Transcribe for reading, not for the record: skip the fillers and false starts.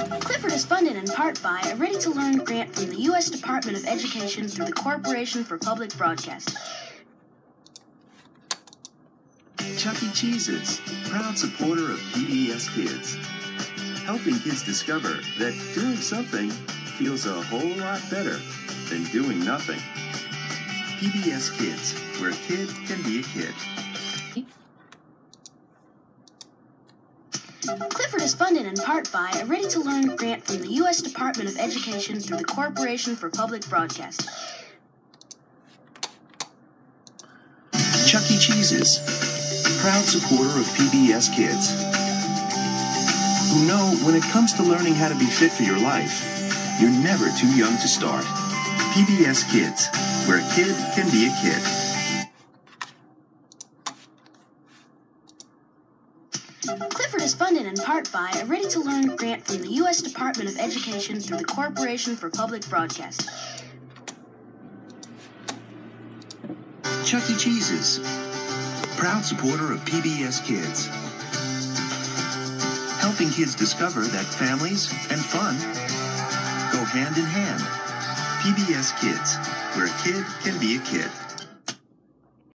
Clifford is funded in part by a ready-to-learn grant from the U.S. Department of Education through the Corporation for Public Broadcasting. Chuck E. Cheese's, proud supporter of PBS Kids. Helping kids discover that doing something feels a whole lot better than doing nothing. PBS Kids, where a kid can be a kid. Clifford is funded in part by a ready-to-learn grant from the U.S. Department of Education through the Corporation for Public Broadcasting. Chuck E. Cheese's, proud supporter of PBS Kids, who know when it comes to learning how to be fit for your life, you're never too young to start. PBS Kids, where a kid can be a kid. Clifford is funded in part by a ready-to-learn grant from the U.S. Department of Education through the Corporation for Public Broadcasting. Chuck E. Cheese's, proud supporter of PBS Kids, helping kids discover that families and fun go hand in hand. PBS Kids, where a kid can be a kid.